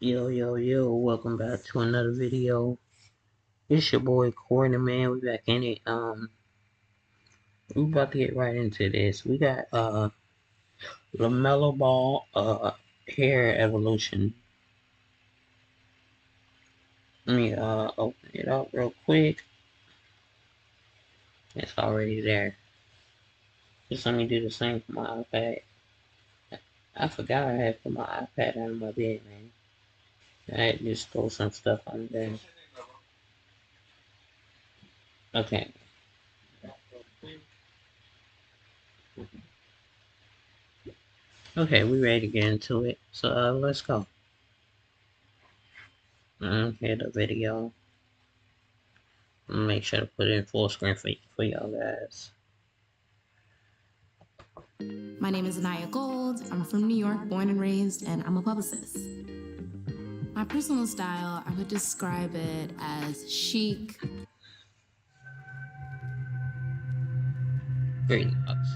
Yo, welcome back to another video. It's your boy Corner, man. We back in it. We about to get right into this. We got Lamelo Ball hair evolution. Let me open it up real quick. It's already there. Just let me do the same for my iPad. I forgot I had put my iPad out of my bed, man. I had to just throw some stuff on there. Okay. Okay, we ready to get into it. So let's go. Here's the video. Make sure to put it in full screen for y'all guys. My name is Anaya Gold. I'm from New York, born and raised, and I'm a publicist. My personal style, I would describe it as chic. Great looks.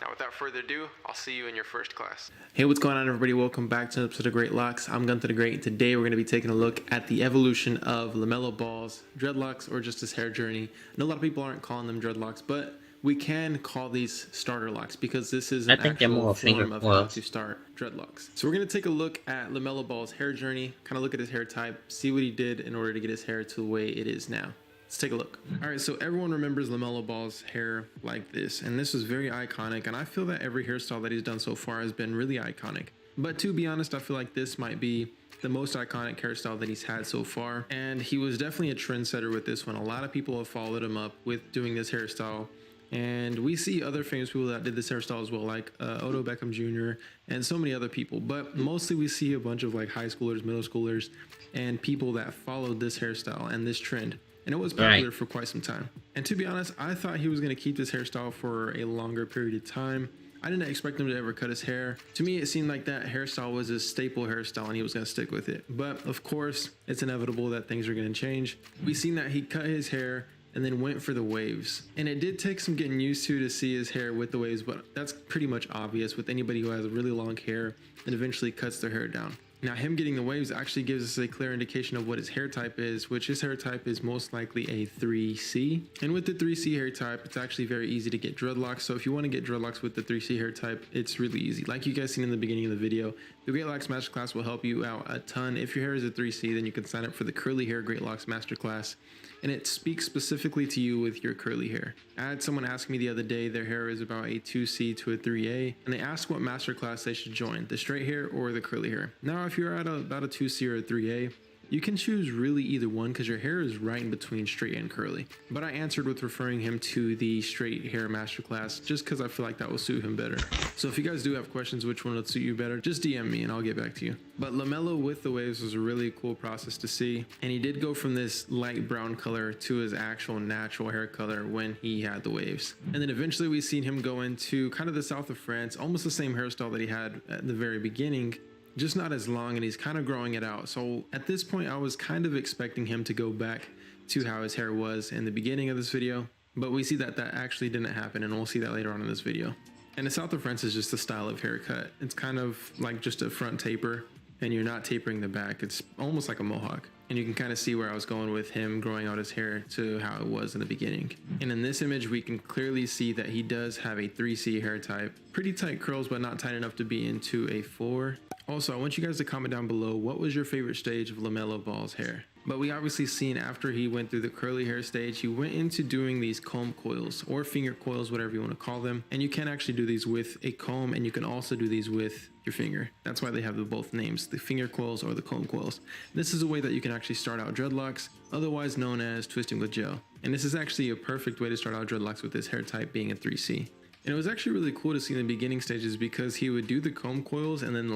Now, without further ado, I'll see you in your first class. Hey, what's going on, everybody? Welcome back to an episode of Great Locks. I'm Gunther the Great. Today, we're going to be taking a look at the evolution of Lamelo Ball's dreadlocks, or just his hair journey. I know a lot of people aren't calling them dreadlocks, but we can call these starter locks because this is an actual form of how to start dreadlocks. So we're going to take a look at Lamelo Ball's hair journey, kind of look at his hair type, see what he did in order to get his hair to the way it is now. Let's take a look. All right, so everyone remembers Lamelo Ball's hair like this, and this was very iconic, and I feel that every hairstyle that he's done so far has been really iconic. But to be honest, I feel like this might be the most iconic hairstyle that he's had so far, and he was definitely a trendsetter with this one. A lot of people have followed him up with doing this hairstyle, and we see other famous people that did this hairstyle as well, like Odo Beckham Jr. and so many other people, but mostly we see a bunch of like high schoolers, middle schoolers, and people that followed this hairstyle and this trend. And it was popular for quite some time. And to be honest, I thought he was going to keep this hairstyle for a longer period of time. I didn't expect him to ever cut his hair. To me, it seemed like that hairstyle was his staple hairstyle and he was going to stick with it. But of course, it's inevitable that things are going to change. We've seen that he cut his hair and then went for the waves. And it did take some getting used to see his hair with the waves, but that's pretty much obvious with anybody who has really long hair and eventually cuts their hair down. Now, him getting the waves actually gives us a clear indication of what his hair type is, which his hair type is most likely a 3C. And with the 3C hair type, it's actually very easy to get dreadlocks. So if you want to get dreadlocks with the 3C hair type, it's really easy. Like you guys seen in the beginning of the video, the Great Locks Masterclass will help you out a ton. If your hair is a 3C, then you can sign up for the Curly Hair Great Locks Masterclass. And it speaks specifically to you with your curly hair. I had someone ask me the other day their hair is about a 2C to a 3A, and they asked what masterclass they should join, the straight hair or the curly hair. Now, if you're at about a 2C or a 3A, you can choose really either one because your hair is right in between straight and curly. But I answered with referring him to the straight hair masterclass just because I feel like that will suit him better. So if you guys do have questions which one would suit you better, just DM me and I'll get back to you. But Lamelo with the waves was a really cool process to see. And he did go from this light brown color to his actual natural hair color when he had the waves. And then eventually we seen him go into kind of the south of France, almost the same hairstyle that he had at the very beginning, just not as long, and he's kind of growing it out. So at this point, I was kind of expecting him to go back to how his hair was in the beginning of this video, but we see that that actually didn't happen, and we'll see that later on in this video. And the south of France is just a style of haircut. It's kind of like just a front taper, and you're not tapering the back. It's almost like a mohawk. And you can kind of see where I was going with him growing out his hair to how it was in the beginning. And in this image, we can clearly see that he does have a 3C hair type. Pretty tight curls, but not tight enough to be into a 4. Also, I want you guys to comment down below, what was your favorite stage of Lamelo Ball's hair? But we obviously seen after he went through the curly hair stage, he went into doing these comb coils or finger coils, whatever you want to call them. And you can actually do these with a comb, and you can also do these with your finger. That's why they have the both names, the finger coils or the comb coils. This is a way that you can actually start out dreadlocks, otherwise known as twisting with gel. And this is actually a perfect way to start out dreadlocks with this hair type being a 3C. And it was actually really cool to see in the beginning stages because he would do the comb coils and then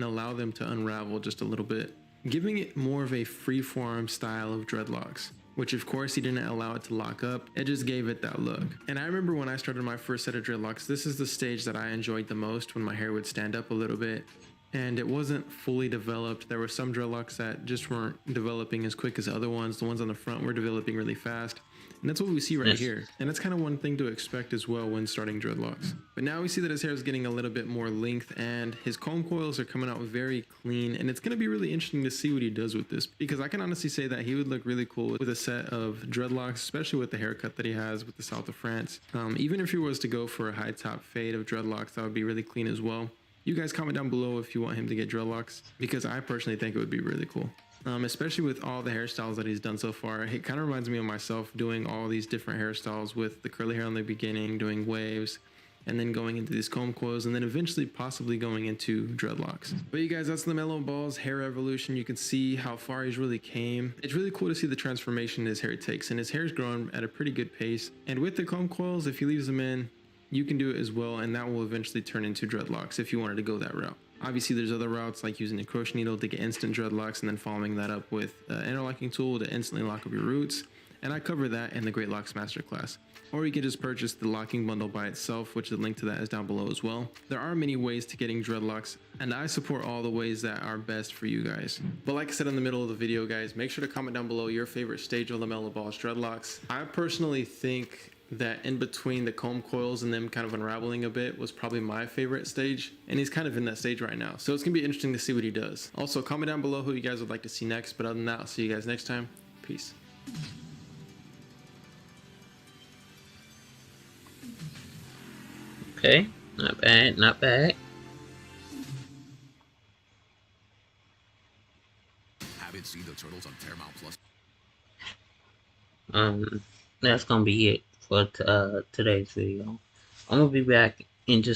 allow them to unravel just a little bit, giving it more of a free-form style of dreadlocks, which of course he didn't allow it to lock up. It just gave it that look. And I remember when I started my first set of dreadlocks, this is the stage that I enjoyed the most, when my hair would stand up a little bit and it wasn't fully developed. There were some dreadlocks that just weren't developing as quick as the other ones. The ones on the front were developing really fast. And that's what we see right Yes. here. And that's kind of one thing to expect as well when starting dreadlocks. But now we see that his hair is getting a little bit more length and his comb coils are coming out very clean. And it's going to be really interesting to see what he does with this, because I can honestly say that he would look really cool with a set of dreadlocks, especially with the haircut that he has with the South of France. Even if he was to go for a high top fade of dreadlocks, that would be really clean as well. You guys comment down below if you want him to get dreadlocks, because I personally think it would be really cool. Especially with all the hairstyles that he's done so far. It kind of reminds me of myself doing all these different hairstyles with the curly hair in the beginning, doing waves, and then going into these comb coils, and then eventually possibly going into dreadlocks. But you guys, that's Lamelo Ball's hair evolution. You can see how far he's really came. It's really cool to see the transformation his hair takes, and his hair's growing at a pretty good pace. And with the comb coils, if he leaves them in, you can do it as well, and that will eventually turn into dreadlocks if you wanted to go that route. Obviously, there's other routes like using a crochet needle to get instant dreadlocks and then following that up with an interlocking tool to instantly lock up your roots. And I cover that in the Great Locks Masterclass. Or you can just purchase the locking bundle by itself, which the link to that is down below as well. There are many ways to getting dreadlocks, and I support all the ways that are best for you guys. But like I said in the middle of the video, guys, make sure to comment down below your favorite stage of Lamelo Ball's dreadlocks. I personally think that in between the comb coils and them kind of unraveling a bit was probably my favorite stage, and he's kind of in that stage right now, so it's gonna be interesting to see what he does. Also, comment down below who you guys would like to see next, but other than that, I'll see you guys next time. Peace. Okay, not bad, not bad. Haven't seen the Turtles on Paramount Plus. That's gonna be it for today's video. I'm gonna be back in just